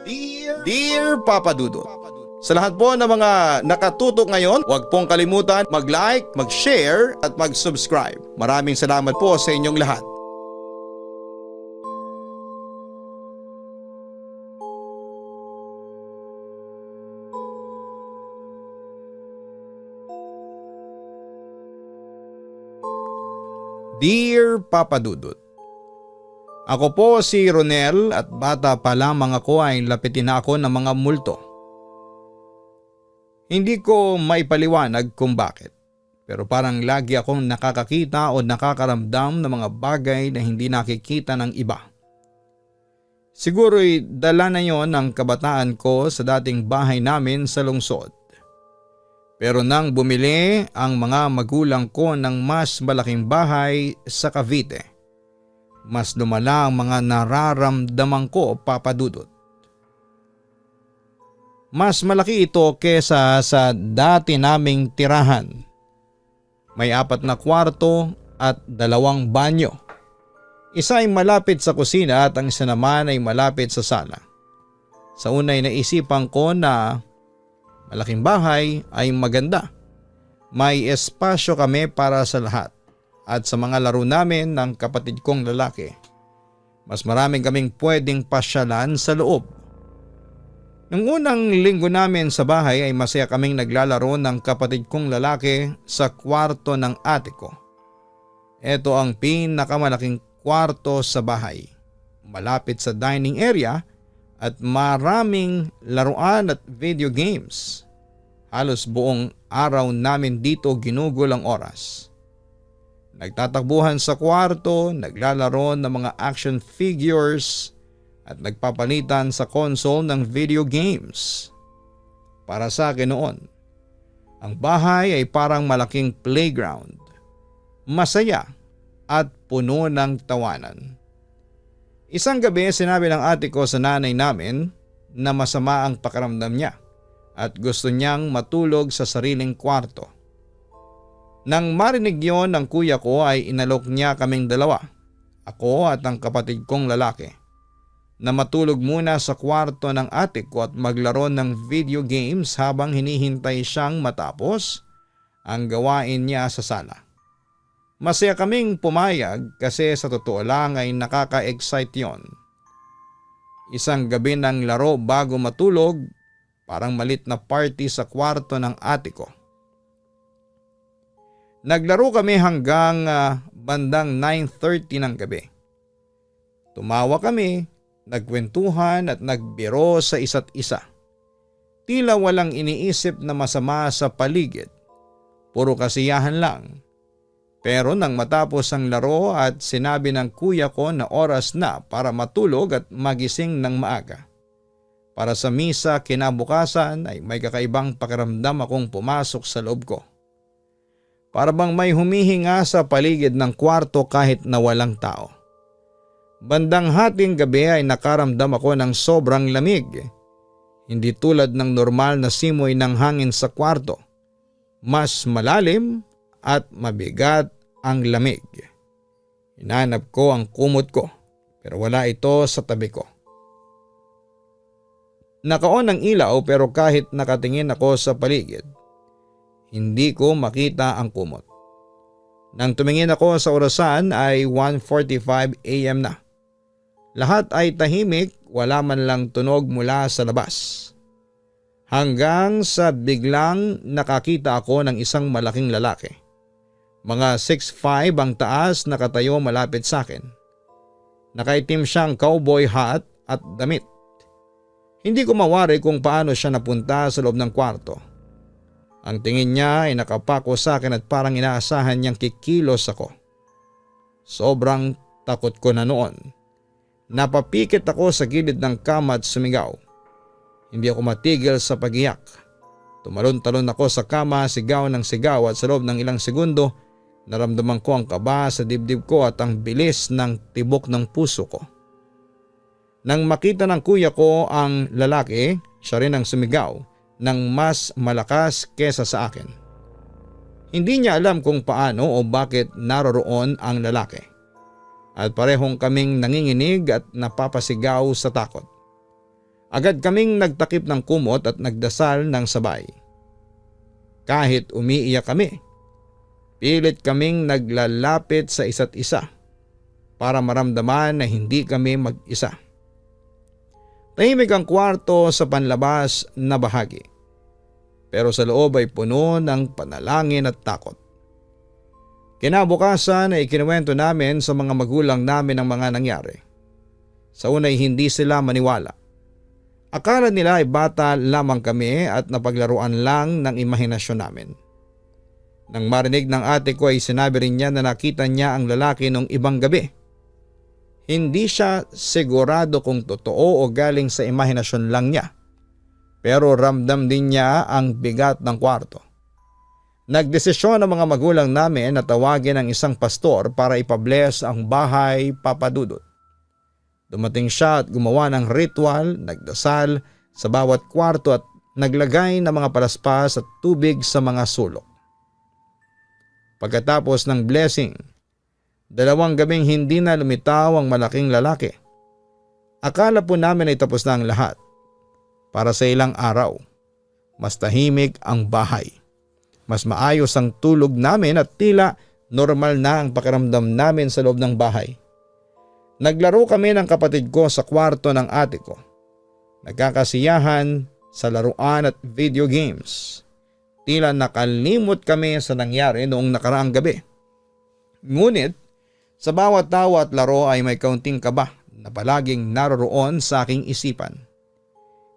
Dear Papa Dudut, sa lahat po ng mga nakatutok ngayon, huwag pong kalimutan mag-like, mag-share at mag-subscribe. Maraming salamat po sa inyong lahat. Dear Papa Dudut, ako po si Ronel at bata pa lamang ako ay lapitin na ako ng mga multo. Hindi ko maipaliwanag kung bakit, pero parang lagi akong nakakakita o nakakaramdam ng mga bagay na hindi nakikita ng iba. Siguro'y dala na yon ng kabataan ko sa dating bahay namin sa lungsod. Pero nang bumili ang mga magulang ko ng mas malaking bahay sa Cavite, mas lumala ang mga nararamdaman ko, Papa Dudut. Mas malaki ito kesa sa dati naming tirahan. May 4 na kwarto at 2 banyo. Isa ay malapit sa kusina at ang isa naman ay malapit sa sala. Sa unay naisipan ko na malaking bahay ay maganda. May espasyo kami para sa lahat at sa mga laro namin ng kapatid kong lalaki. Mas maraming kaming pwedeng pasyalan sa loob. Nung unang linggo namin sa bahay ay masaya kaming naglalaro ng kapatid kong lalaki sa kwarto ng ate ko. Ito ang pinakamalaking kwarto sa bahay. Malapit sa dining area at maraming laruan at video games. Halos buong araw namin dito ginugol ang oras. Nagtatakbuhan sa kwarto, naglalaro ng mga action figures at nagpapalitan sa console ng video games. Para sa akin noon, ang bahay ay parang malaking playground. Masaya at puno ng tawanan. Isang gabi sinabi ng ate ko sa nanay namin na masama ang pakiramdam niya at gusto niyang matulog sa sariling kwarto. Nang marinig yon ng kuya ko ay inalok niya kaming dalawa, ako at ang kapatid kong lalaki, na matulog muna sa kwarto ng ate ko at maglaro ng video games habang hinihintay siyang matapos ang gawain niya sa sala. Masaya kaming pumayag kasi sa totoo lang ay nakaka-excite yon. Isang gabi ng laro bago matulog, parang malit na party sa kwarto ng ate ko. Naglaro kami hanggang bandang 9:30 ng gabi. Tumawa kami, nagkwentuhan at nagbiro sa isa't isa. Tila walang iniisip na masama sa paligid, puro kasiyahan lang. Pero nang matapos ang laro at sinabi ng kuya ko na oras na para matulog at magising ng maaga. Para sa misa kinabukasan ay may kakaibang pakiramdam akong pumasok sa loob ko. Para bang may humihinga sa paligid ng kwarto kahit na walang tao. Bandang hating gabi ay nakaramdam ako ng sobrang lamig. Hindi tulad ng normal na simoy ng hangin sa kwarto. Mas malalim at mabigat ang lamig. Hinanap ko ang kumot ko pero wala ito sa tabi ko. Naka-on ang ilaw pero kahit nakatingin ako sa paligid, hindi ko makita ang kumot. Nang tumingin ako sa orasan ay 1:45 AM na. Lahat ay tahimik, wala man lang tunog mula sa labas. Hanggang sa biglang nakakita ako ng isang malaking lalaki. Mga 6'5" ang taas, nakatayo malapit sa akin. Nakaitim siyang cowboy hat at damit. Hindi ko mawari kung paano siya napunta sa loob ng kwarto. Ang tingin niya ay nakapako sa akin at parang inaasahan niyang kikilos ako. Sobrang takot ko na noon. Napapikit ako sa gilid ng kama at sumigaw. Hindi ako matigil sa pagiyak. Tumalon-talon ako sa kama, sigaw ng sigaw at sa loob ng ilang segundo, naramdaman ko ang kaba sa dibdib ko at ang bilis ng tibok ng puso ko. Nang makita ng kuya ko ang lalaki, siya rin ang sumigaw ng mas malakas kesa sa akin. Hindi niya alam kung paano o bakit naroroon ang lalaki. At parehong kaming nanginginig at napapasigaw sa takot. Agad kaming nagtakip ng kumot at nagdasal ng sabay. Kahit umiiyak kami, pilit kaming naglalapit sa isa't isa para maramdaman na hindi kami mag-isa. Tahimik ang kwarto sa panlabas na bahagi, pero sa loob ay puno ng panalangin at takot. Kinabukasan ay ikinuwento namin sa mga magulang namin ang mga nangyari. Sa una ay hindi sila maniwala. Akala nila ay bata lamang kami at napaglaruan lang ng imahinasyon namin. Nang marinig ng ate ko ay sinabi rin niya na nakita niya ang lalaki nung ibang gabi. Hindi siya sigurado kung totoo o galing sa imahinasyon lang niya, pero ramdam din niya ang bigat ng kwarto. Nagdesisyon ang mga magulang namin na tawagin ang isang pastor para ipabless ang bahay Papa Dudut. Dumating siya at gumawa ng ritual, nagdasal sa bawat kwarto at naglagay ng mga palaspas at tubig sa mga sulok. Pagkatapos ng blessing, 2 gabing hindi na lumitaw ang malaking lalaki. Akala po namin ay tapos na ang lahat. Para sa ilang araw, mas tahimik ang bahay. Mas maayos ang tulog namin at tila normal na ang pakiramdam namin sa loob ng bahay. Naglaro kami ng kapatid ko sa kwarto ng ate ko. Nagkakasiyahan sa laruan at video games. Tila nakalimot kami sa nangyari noong nakaraang gabi. Ngunit sa bawat tawa at laro ay may kaunting kaba na palaging naroroon sa aking isipan.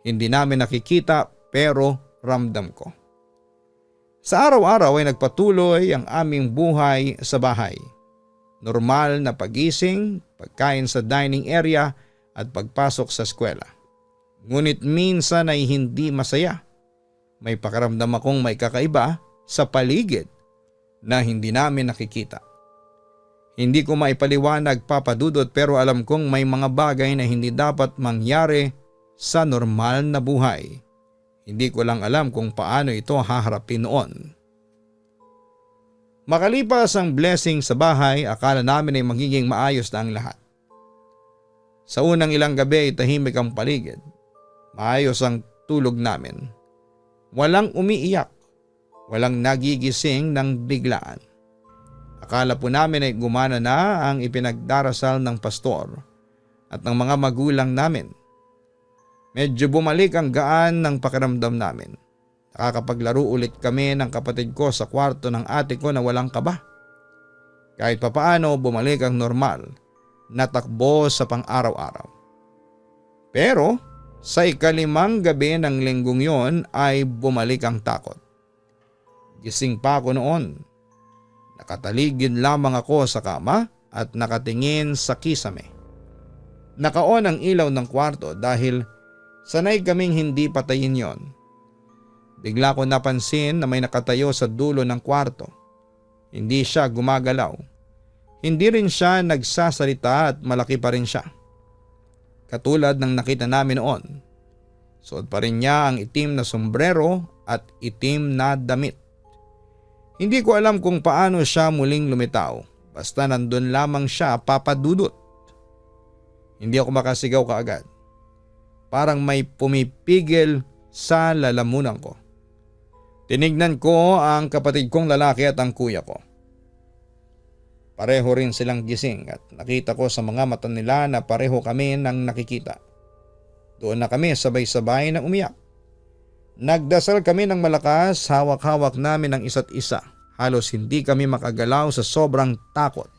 Hindi namin nakikita pero ramdam ko. Sa araw-araw ay nagpatuloy ang aming buhay sa bahay. Normal na pagising, pagkain sa dining area at pagpasok sa eskwela. Ngunit minsan ay hindi masaya. May pakiramdam akong may kakaiba sa paligid na hindi namin nakikita. Hindi ko maipaliwanag, Papa Dudut, pero alam kong may mga bagay na hindi dapat mangyari sa normal na buhay. Hindi ko lang alam kung paano ito haharapin noon. Makalipas ang blessing sa bahay, akala namin ay magiging maayos na ang lahat. Sa unang ilang gabi ay tahimik ang paligid. Maayos ang tulog namin. Walang umiiyak, walang nagigising ng biglaan. Akala po namin ay gumana na ang ipinagdarasal ng pastor at ng mga magulang namin. Medyo bumalik ang gaan ng pakiramdam namin. Nakakapaglaro ulit kami ng kapatid ko sa kwarto ng ate ko na walang kaba. Kahit papaano bumalik ang normal na takbo sa pang-araw-araw. Pero sa ikalimang gabi ng linggong yon ay bumalik ang takot. Gising pa ako noon. Nakataligid lamang ako sa kama at nakatingin sa kisame. Naka-on ang ilaw ng kwarto dahil sanay kaming hindi patayin yon. Bigla ko napansin na may nakatayo sa dulo ng kwarto. Hindi siya gumagalaw. Hindi rin siya nagsasalita at malaki pa rin siya. Katulad ng nakita namin noon. Suot pa rin niya ang itim na sombrero at itim na damit. Hindi ko alam kung paano siya muling lumitaw. Basta nandun lamang siya, Papa Dudut. Hindi ako makasigaw kaagad. Parang may pumipigil sa lalamunan ko. Tinignan ko ang kapatid kong lalaki at ang kuya ko. Pareho rin silang gising at nakita ko sa mga mata nila na pareho kami nang nakikita. Doon na kami sabay-sabay na umiyak. Nagdasal kami ng malakas, hawak-hawak namin ang isa't isa. Halos hindi kami makagalaw sa sobrang takot.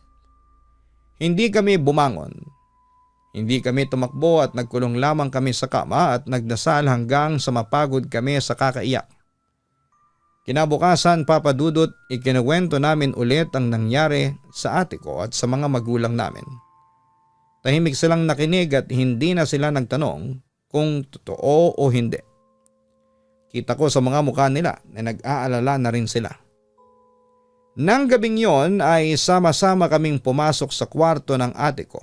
Hindi kami bumangon. Hindi kami tumakbo at nagkulong lamang kami sa kama at nagdasal hanggang sa mapagod kami sa kakaiyak. Kinabukasan, Papa Dudut, ikinuwento namin ulit ang nangyari sa ate ko at sa mga magulang namin. Tahimik silang nakinig at hindi na sila nagtanong kung totoo o hindi. Kita ko sa mga mukha nila na nag-aalala na rin sila. Nang gabing yon ay sama-sama kaming pumasok sa kwarto ng ate ko.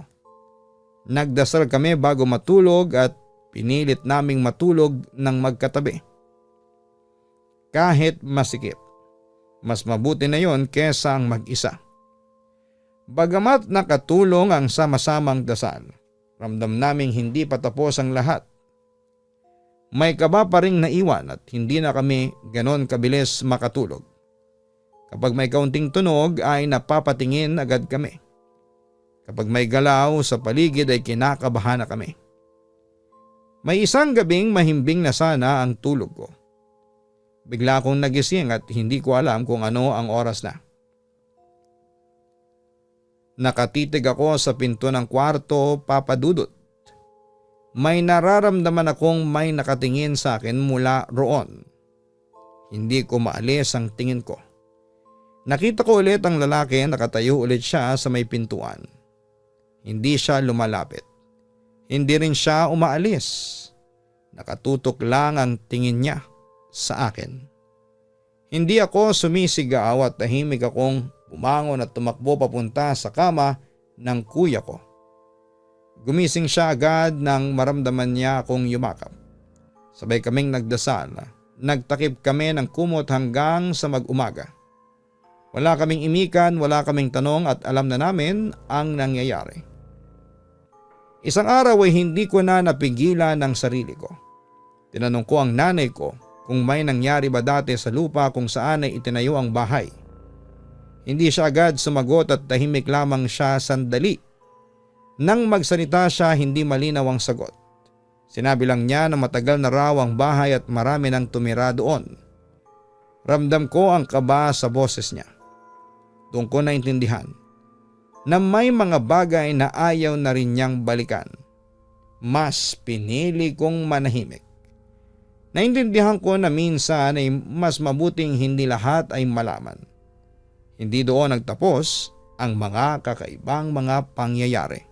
Nagdasal kami bago matulog at pinilit naming matulog ng magkatabi. Kahit masikip, mas mabuti na yon kesa ang mag-isa. Bagamat nakatulong ang sama-samang dasal, ramdam naming hindi pa tapos ang lahat. May kaba pa ring naiwan at hindi na kami ganon kabilis makatulog. Kapag may kaunting tunog ay napapatingin agad kami. Kapag may galaw sa paligid ay kinakabahan na kami. May isang gabing mahimbing na sana ang tulog ko. Bigla akong nagising at hindi ko alam kung ano ang oras na. Nakatitig ako sa pinto ng kwarto, Papa Dudut. May nararamdaman akong may nakatingin sa akin mula roon. Hindi ko maalis ang tingin ko. Nakita ko ulit ang lalaki, nakatayo ulit siya sa may pintuan. Hindi siya lumalapit. Hindi rin siya umaalis. Nakatutok lang ang tingin niya sa akin. Hindi ako sumisigaw at tahimik akong bumangon at tumakbo papunta sa kama ng kuya ko. Gumising siya agad nang maramdaman niya akong yumakap. Sabay kaming nagdasal. Nagtakip kami ng kumot hanggang sa mag-umaga. Wala kaming imikan, wala kaming tanong at alam na namin ang nangyayari. Isang araw ay hindi ko na napigilan ang sarili ko. Tinanong ko ang nanay ko kung may nangyari ba dati sa lupa kung saan ay itinayo ang bahay. Hindi siya agad sumagot at tahimik lamang siya sandali. Nang magsalita siya, hindi malinaw ang sagot. Sinabi lang niya na matagal na raw ang bahay at marami nang tumira doon. Ramdam ko ang kaba sa boses niya. Doon ko naintindihan na may mga bagay na ayaw na rin niyang balikan. Mas pinili kong manahimik. Naintindihan ko na minsan ay mas mabuting hindi lahat ay malaman. Hindi doon nagtapos ang mga kakaibang mga pangyayari.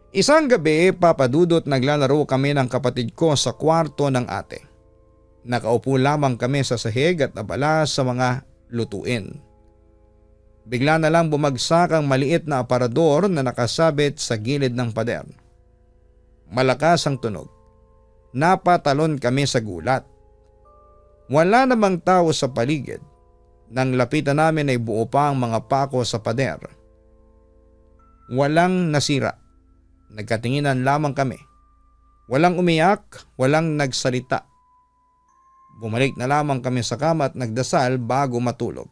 Isang gabi, Papa Dudut, naglalaro kami ng kapatid ko sa kwarto ng ate. Nakaupo lamang kami sa sahig at abala sa mga lutuin. Bigla na lang bumagsak ang maliit na aparador na nakasabit sa gilid ng pader. Malakas ang tunog. Napatalon kami sa gulat. Wala namang tao sa paligid. Nang lapitan namin ay buo pa ang mga pako sa pader. Walang nasira. Nagkatinginan lamang kami. Walang umiyak, walang nagsalita. Bumalik na lamang kami sa kama at nagdasal bago matulog.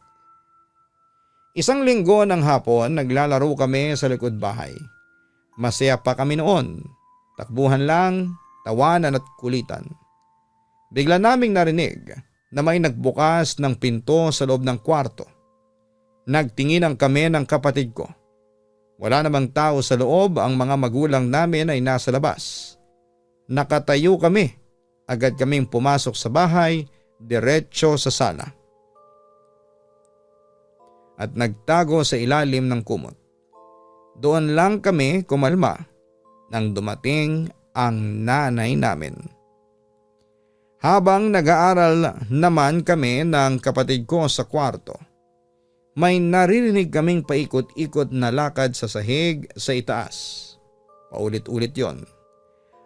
Isang linggo ng hapon, naglalaro kami sa likod bahay. Masaya pa kami noon. Takbuhan lang, tawanan at kulitan. Bigla naming narinig na may nagbukas ng pinto sa loob ng kwarto. Nagtinginan kami ng kapatid ko. Wala namang tao sa loob, ang mga magulang namin ay nasa labas. Nakatayo kami. Agad kaming pumasok sa bahay, diretso sa sala. At nagtago sa ilalim ng kumot. Doon lang kami kumalma nang dumating ang nanay namin. Habang nag-aaral naman kami ng kapatid ko sa kwarto, may naririnig kaming paikot-ikot na lakad sa sahig sa itaas. Paulit-ulit yon.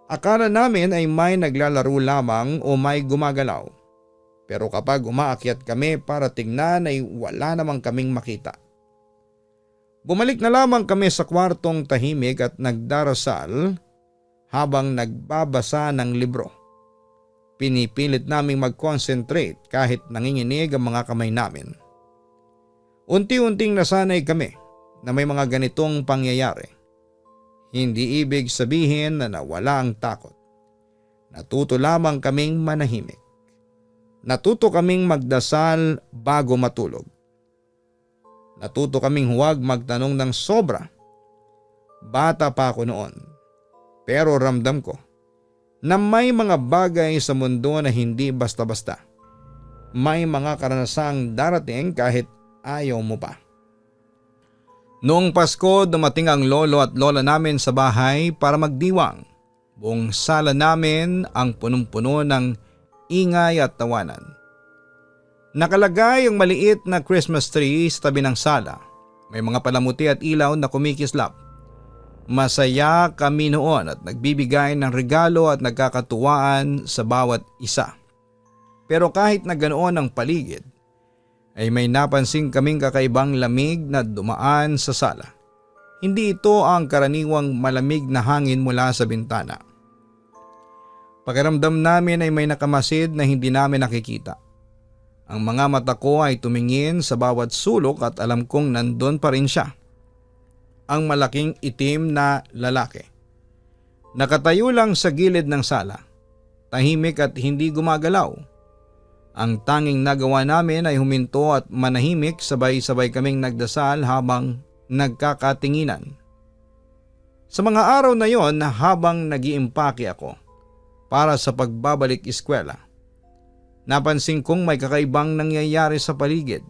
Akala namin ay may naglalaro lamang o may gumagalaw. Pero kapag umaakyat kami para tingnan ay wala namang kaming makita. Bumalik na lamang kami sa kwartong tahimik at nagdarasal habang nagbabasa ng libro. Pinipilit naming mag-concentrate kahit nanginginig ang mga kamay namin. Unti-unting nasanay kami na may mga ganitong pangyayari. Hindi ibig sabihin na nawala ang takot. Natuto lamang kaming manahimik. Natuto kaming magdasal bago matulog. Natuto kaming huwag magtanong ng sobra. Bata pa ako noon. Pero ramdam ko na may mga bagay sa mundo na hindi basta-basta. May mga karanasang darating kahit ayaw mo pa. Noong Pasko, dumating ang lolo at lola namin sa bahay para magdiwang. Buong sala namin ang punong-puno ng ingay at tawanan. Nakalagay ang maliit na Christmas tree sa tabi ng sala. May mga palamuti at ilaw na kumikislap. Masaya kami noon at nagbibigay ng regalo at nagkakatuwaan sa bawat isa. Pero kahit na ganoon ang paligid, ay may napansin kaming kakaibang lamig na dumaan sa sala. Hindi ito ang karaniwang malamig na hangin mula sa bintana. Pakiramdam namin ay may nakamasid na hindi namin nakikita. Ang mga mata ko ay tumingin sa bawat sulok at alam kong nandun pa rin siya. Ang malaking itim na lalaki. Nakatayo lang sa gilid ng sala. Tahimik at hindi gumagalaw. Ang tanging nagawa namin ay huminto at manahimik, sabay-sabay kaming nagdasal habang nagkakatinginan. Sa mga araw na yon, habang nag-iimpake ako para sa pagbabalik eskwela, napansin kong may kakaibang nangyayari sa paligid.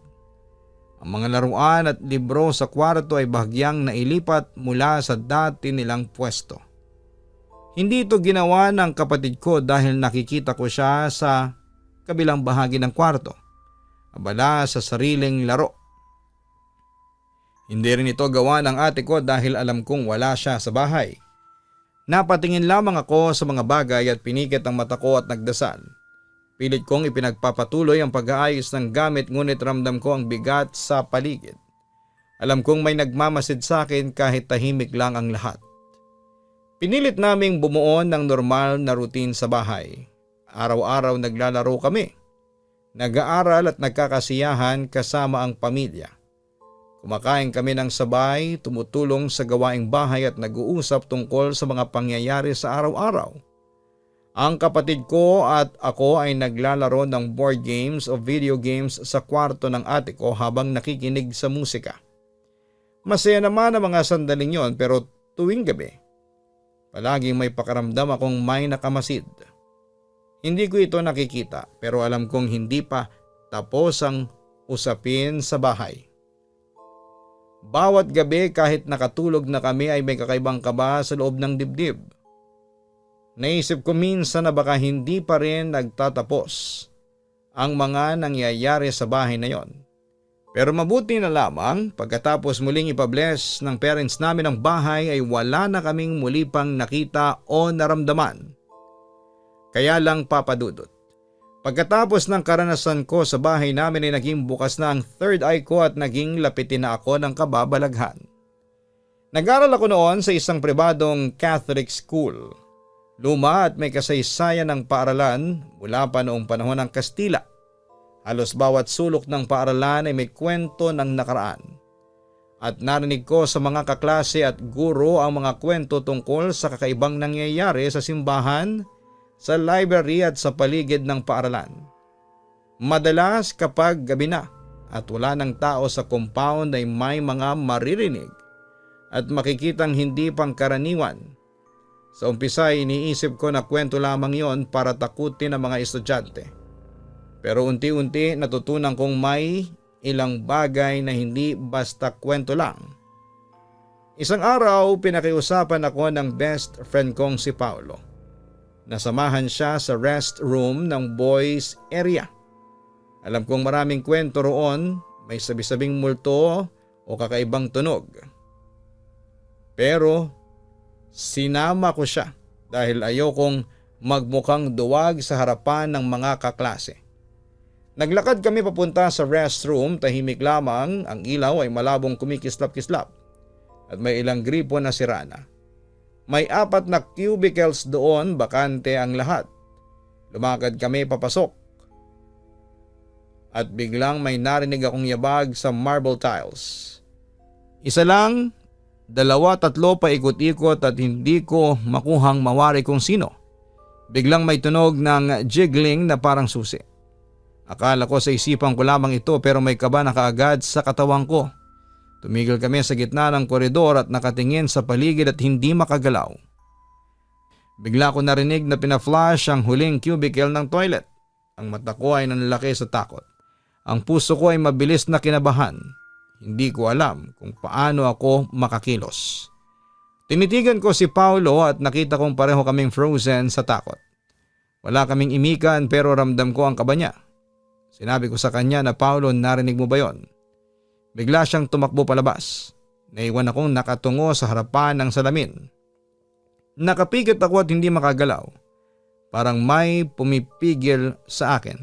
Ang mga laruan at libro sa kwarto ay bahagyang nailipat mula sa dati nilang pwesto. Hindi ito ginawa ng kapatid ko dahil nakikita ko siya sa kabilang bahagi ng kwarto, abala sa sariling laro. Hindi rin ito gawa ng ate ko dahil alam kong wala siya sa bahay. Napatingin lamang ako sa mga bagay at pinikit ang mata ko at nagdasal. Pilit kong ipinagpapatuloy ang pag-aayos ng gamit, ngunit ramdam ko ang bigat sa paligid. Alam kong may nagmamasid sa akin kahit tahimik lang ang lahat. Pinilit naming bumuo ng normal na routine sa bahay. Araw-araw naglalaro kami. Nag-aaral at nagkakasiyahan kasama ang pamilya. Kumakain kami ng sabay, tumutulong sa gawaing bahay at nag-uusap tungkol sa mga pangyayari sa araw-araw. Ang kapatid ko at ako ay naglalaro ng board games o video games sa kwarto ng ate ko habang nakikinig sa musika. Masaya naman ang mga sandaling yon, pero tuwing gabi, palaging may pakaramdam akong may nakamasid. Hindi ko ito nakikita, pero alam kong hindi pa tapos ang usapin sa bahay. Bawat gabi kahit nakatulog na kami ay may kakaibang kaba sa loob ng dibdib. Naisip ko minsan na baka hindi pa rin nagtatapos ang mga nangyayari sa bahay na yon. Pero mabuti na lamang, pagkatapos muling ipabless ng parents namin ang bahay ay wala na kaming muli pang nakita o naramdaman. Kaya lang, Papa Dudut, pagkatapos ng karanasan ko sa bahay namin ay naging bukas na ang third eye ko at naging lapitin na ako ng kababalaghan. Nag-aral ako noon sa isang pribadong Catholic school. Luma at may kasaysayan ng paaralan mula pa noong panahon ng Kastila. Halos bawat sulok ng paaralan ay may kwento ng nakaraan. At narinig ko sa mga kaklase at guro ang mga kwento tungkol sa kakaibang nangyayari sa simbahan, sa library at sa paligid ng paaralan. Madalas kapag gabi na at wala ng tao sa compound ay may mga maririnig at makikitang hindi pangkaraniwan. Sa umpisa ay iniisip ko na kwento lamang yon para takutin ang mga estudyante. Pero unti-unti natutunan kong may ilang bagay na hindi basta kwento lang. Isang araw pinakiusapan ako ng best friend kong si Paulo. Nasamahan siya sa restroom ng boys area. Alam kong maraming kwento roon, may sabi-sabing multo o kakaibang tunog. Pero sinama ko siya dahil ayokong magmukhang duwag sa harapan ng mga kaklase. Naglakad kami papunta sa restroom, tahimik lamang, ang ilaw ay malabong kumikislap-kislap at may ilang gripo na sira na. May 4 na cubicles doon, bakante ang lahat. Lumakad kami papasok. At biglang may narinig akong yabag sa marble tiles. Isa lang, 2, 3 paikot-ikot at hindi ko makuhang mawari kung sino. Biglang may tunog ng jiggling na parang susi. Akala ko sa isipan ko lamang ito, pero may kaba na kaagad sa katawan ko. Tumigil kami sa gitna ng koridor at nakatingin sa paligid at hindi makagalaw. Bigla ko narinig na pina-flush ang huling cubicle ng toilet. Ang mata ko ay nanlaki sa takot. Ang puso ko ay mabilis na kinabahan. Hindi ko alam kung paano ako makakilos. Tinitigan ko si Paulo at nakita kong pareho kaming frozen sa takot. Wala kaming imikan pero ramdam ko ang kaba niya. Sinabi ko sa kanya na, "Paulo, narinig mo ba yon?" Bigla siyang tumakbo palabas. Naiwan akong nakatungo sa harapan ng salamin. Nakapikit ako at hindi makagalaw. Parang may pumipigil sa akin.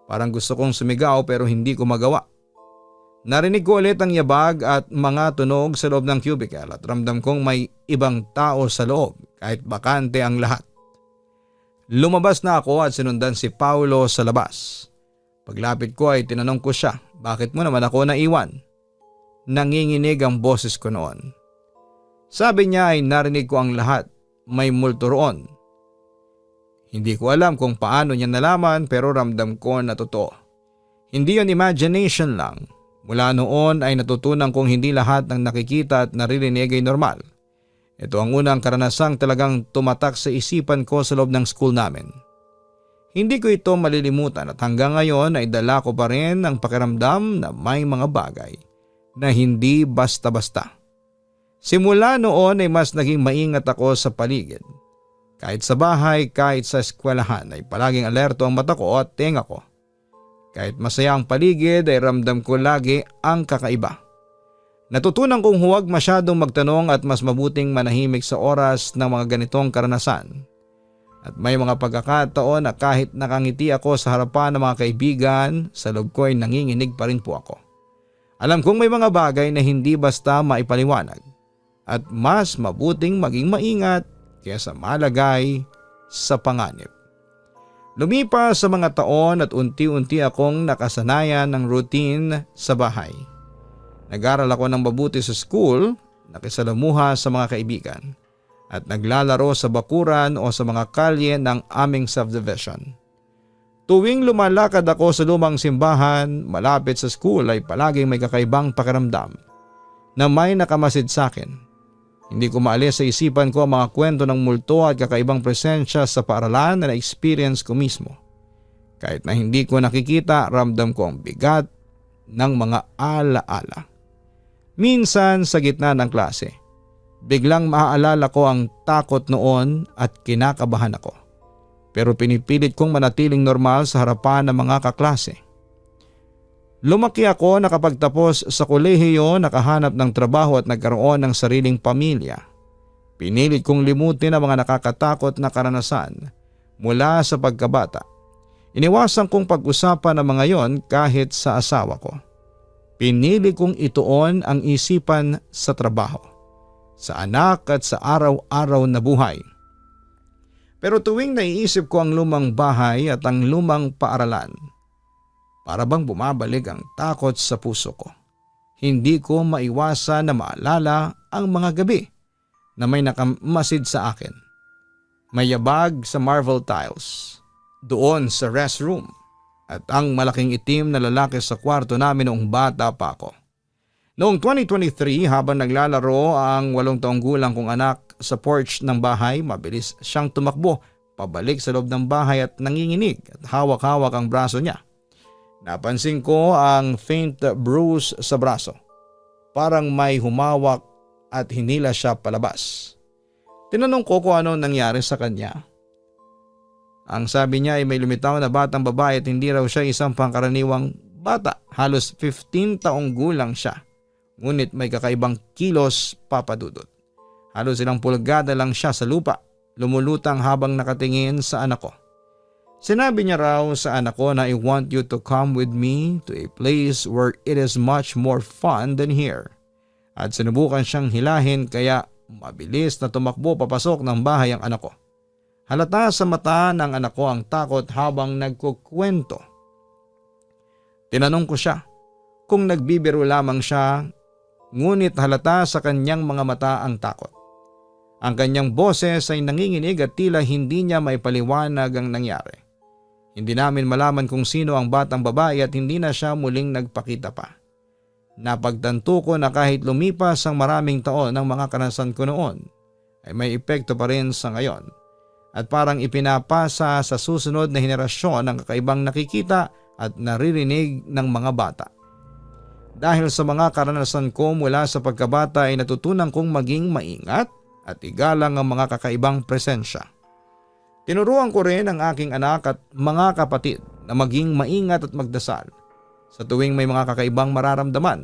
Parang gusto kong sumigaw pero hindi ko magawa. Narinig ko ulit ang yabag at mga tunog sa loob ng cubicle at ramdam kong may ibang tao sa loob kahit bakante ang lahat. Lumabas na ako at sinundan si Paulo sa labas. Paglapit ko ay tinanong ko siya, bakit mo naman ako naiwan? Nanginginig ang boses ko noon. Sabi niya ay narinig ko ang lahat, may multo roon. Hindi ko alam kung paano niya nalaman pero ramdam ko na totoo. Hindi yon imagination lang. Mula noon ay natutunan kong hindi lahat ng nakikita at naririnig ay normal. Ito ang unang karanasang talagang tumatak sa isipan ko sa loob ng school namin. Hindi ko ito malilimutan at hanggang ngayon ay dala ko pa rin ang pakiramdam na may mga bagay na hindi basta-basta. Simula noon ay mas naging maingat ako sa paligid. Kahit sa bahay, kahit sa eskwelahan ay palaging alerto ang mata ko at tenga ko. Kahit masaya ang paligid ay ramdam ko lagi ang kakaiba. Natutunan kong huwag masyadong magtanong at mas mabuting manahimik sa oras ng mga ganitong karanasan. At may mga pagkakataon na kahit nakangiti ako sa harapan ng mga kaibigan, sa loob ko ay nanginginig pa rin po ako. Alam kong may mga bagay na hindi basta maipaliwanag at mas mabuting maging maingat kaysa malagay sa panganib. Lumipas sa mga taon at unti-unti akong nakasanayan ng routine sa bahay. Nag-aral ako ng mabuti sa school, nakisalamuha sa mga kaibigan, at naglalaro sa bakuran o sa mga kalye ng aming subdivision. Tuwing lumalakad ako sa lumang simbahan malapit sa school ay palaging may kakaibang pakiramdam na may nakamasid sa akin. Hindi ko maalis sa isipan ko ang mga kwento ng multo at kakaibang presensya sa paaralan na na-experience ko mismo. Kahit na hindi ko nakikita, ramdam ko ang bigat ng mga alaala. Minsan sa gitna ng klase, biglang maaalala ko ang takot noon at kinakabahan ako. Pero pinipilit kong manatiling normal sa harapan ng mga kaklase. Lumaki ako nakapagtapos sa kolehiyo, nakahanap ng trabaho at nagkaroon ng sariling pamilya. Pinilit kong limutin ang mga nakakatakot na karanasan mula sa pagkabata. Iniwasan kong pag-usapan ang mga yon kahit sa asawa ko. Pinili kong ituon ang isipan sa trabaho, sa anak at sa araw-araw na buhay. Pero tuwing naiisip ko ang lumang bahay at ang lumang paaralan, para bang bumabalik ang takot sa puso ko. Hindi ko maiwasan na maalala ang mga gabi na may nakamasid sa akin. May yabag sa marble tiles, doon sa restroom, at ang malaking itim na lalaki sa kwarto namin noong bata pa ako. Noong 2023, habang naglalaro ang 8 taong gulang kong anak sa porch ng bahay, mabilis siyang tumakbo pabalik sa loob ng bahay at nanginginig at hawak-hawak ang braso niya. Napansin ko ang faint bruise sa braso. Parang may humawak at hinila siya palabas. Tinanong ko kung ano nangyari sa kanya. Ang sabi niya ay may lumitaw na batang babae at hindi raw siya isang pangkaraniwang bata. Halos 15 taong gulang siya. Ngunit may kakaibang kilos papadudot. Halos ilang pulgada lang siya sa lupa, lumulutang habang nakatingin sa anak ko. Sinabi niya raw sa anak ko na I want you to come with me to a place where it is much more fun than here. At sinubukan siyang hilahin kaya mabilis na tumakbo papasok ng bahay ang anak ko. Halata sa mata ng anak ko ang takot habang nagkukwento. Tinanong ko siya kung nagbibiro lamang siya, ngunit halata sa kanyang mga mata ang takot. Ang kanyang boses ay nanginginig at tila hindi niya maipaliwanag ang nangyari. Hindi namin malaman kung sino ang batang babae at hindi na siya muling nagpakita pa. Napagtanto ko na kahit lumipas ang maraming taon ng mga karanasan ko noon, ay may epekto pa rin sa ngayon. At parang ipinapasa sa susunod na henerasyon ang kakaibang nakikita at naririnig ng mga bata. Dahil sa mga karanasan ko mula sa pagkabata ay natutunan kong maging maingat at igalang ang mga kakaibang presensya. Tinuruan ko rin ang aking anak at mga kapatid na maging maingat at magdasal sa tuwing may mga kakaibang mararamdaman.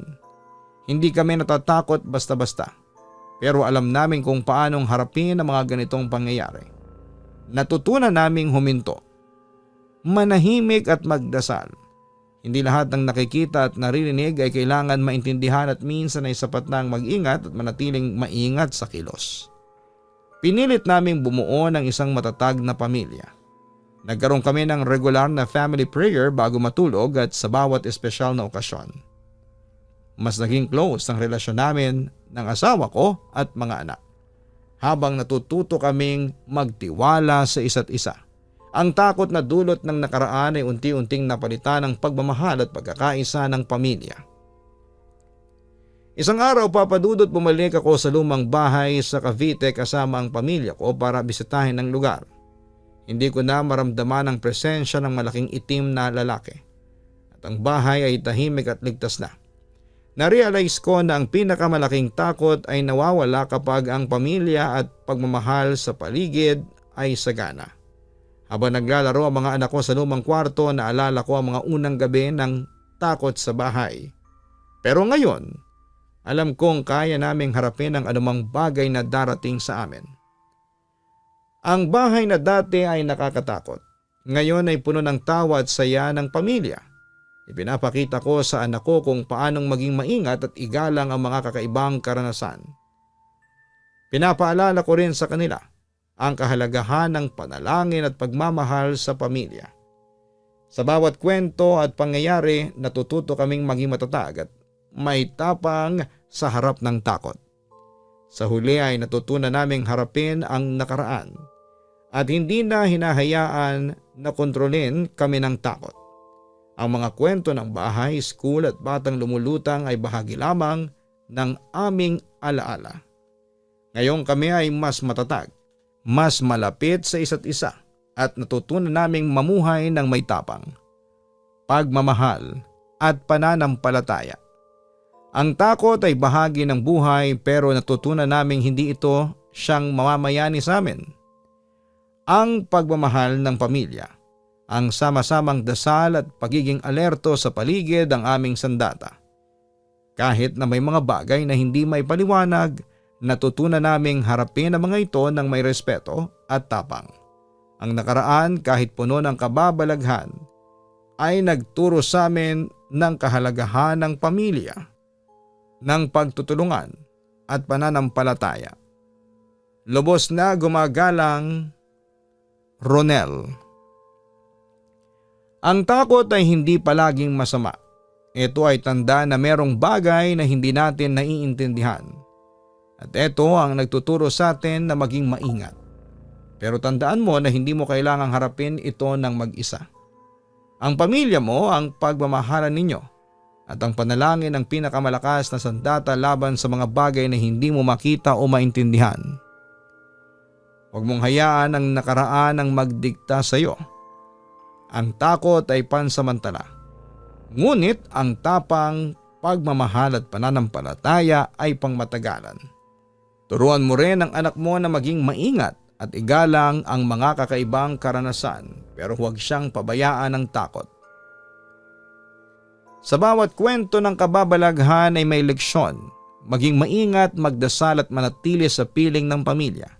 Hindi kami natatakot basta-basta, pero alam namin kung paanong harapin ang mga ganitong pangyayari. Natutunan naming huminto, manahimik at magdasal. Hindi lahat ng nakikita at naririnig ay kailangan maintindihan at minsan ay sapat na ang mag-ingat at manatiling maingat sa kilos. Pinilit naming bumuo ng isang matatag na pamilya. Nagkaroon kami ng regular na family prayer bago matulog at sa bawat espesyal na okasyon. Mas naging close ang relasyon namin ng asawa ko at mga anak. Habang natututo kaming magtiwala sa isa't isa. Ang takot na dulot ng nakaraan ay unti-unting napalitan ng pagmamahal at pagkakaisa ng pamilya. Isang araw, Papa Dudut, bumalik ako sa lumang bahay sa Cavite kasama ang pamilya ko para bisitahin ang lugar. Hindi ko na maramdaman ang presensya ng malaking itim na lalaki. At ang bahay ay tahimik at ligtas na. Narealize ko na ang pinakamalaking takot ay nawawala kapag ang pamilya at pagmamahal sa paligid ay sagana. Habang naglalaro ang mga anak ko sa lumang kwarto, naalala ko ang mga unang gabi ng takot sa bahay. Pero ngayon, alam kong kaya naming harapin ang anumang bagay na darating sa amin. Ang bahay na dati ay nakakatakot. Ngayon ay puno ng tawa at saya ng pamilya. Ipinapakita ko sa anak ko kung paanong maging maingat at igalang ang mga kakaibang karanasan. Pinapaalala ko rin sa kanila ang kahalagahan ng panalangin at pagmamahal sa pamilya. Sa bawat kwento at pangyayari, natututo kaming maging matatag at may tapang sa harap ng takot. Sa huli ay natutunan naming harapin ang nakaraan at hindi na hinahayaan na kontrolin kami ng takot. Ang mga kwento ng bahay, school at batang lumulutang ay bahagi lamang ng aming alaala. Ngayon kami ay mas matatag, mas malapit sa isa't isa at natutunan naming mamuhay ng may tapang, pagmamahal at pananampalataya. Ang takot ay bahagi ng buhay pero natutunan naming hindi ito siyang mamamayani sa amin. Ang pagmamahal ng pamilya, ang sama-samang dasal at pagiging alerto sa paligid ang aming sandata. Kahit na may mga bagay na hindi may paliwanag, natutunan naming harapin ang mga ito ng may respeto at tapang. Ang nakaraan, kahit puno ng kababalaghan, ay nagturo sa amin ng kahalagahan ng pamilya, ng pagtutulungan at pananampalataya. Lubos na gumagalang, Ronel. Ang takot ay hindi palaging masama. Ito ay tanda na merong bagay na hindi natin naiintindihan. At ito ang nagtuturo sa atin na maging maingat. Pero tandaan mo na hindi mo kailangang harapin ito ng mag-isa. Ang pamilya mo ang pagmamahalan ninyo at ang panalangin ang pinakamalakas na sandata laban sa mga bagay na hindi mo makita o maintindihan. Huwag mong hayaan ang nakaraan ang magdikta sa iyo. Ang takot ay pansamantala. Ngunit ang tapang, pagmamahal at pananampalataya ay pangmatagalan. Turuan mo rin ang anak mo na maging maingat at igalang ang mga kakaibang karanasan pero huwag siyang pabayaan ng takot. Sa bawat kwento ng kababalaghan ay may leksyon. Maging maingat, magdasal at manatili sa piling ng pamilya.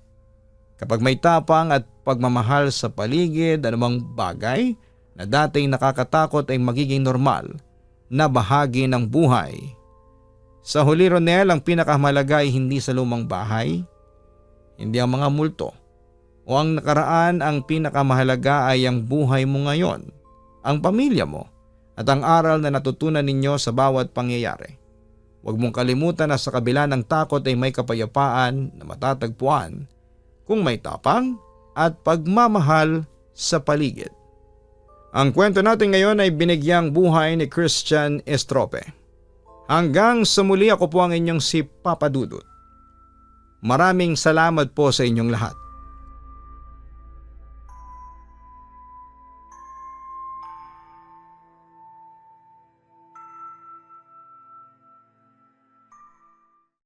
Kapag may tapang at pagmamahal sa paligid, anumang bagay na dating nakakatakot ay magiging normal na bahagi ng buhay. Sa huli, Ronel, ang pinakamahalaga ay hindi sa lumang bahay, hindi ang mga multo o ang nakaraan. Ang pinakamahalaga ay ang buhay mo ngayon, ang pamilya mo at ang aral na natutunan ninyo sa bawat pangyayari. Huwag mong kalimutan na sa kabila ng takot ay may kapayapaan na matatagpuan kung may tapang at pagmamahal sa paligid. Ang kwento natin ngayon ay binigyang buhay ni Christian Estrope. Hanggang sa muli, ako po ang inyong si Papa Dudut. Maraming salamat po sa inyong lahat.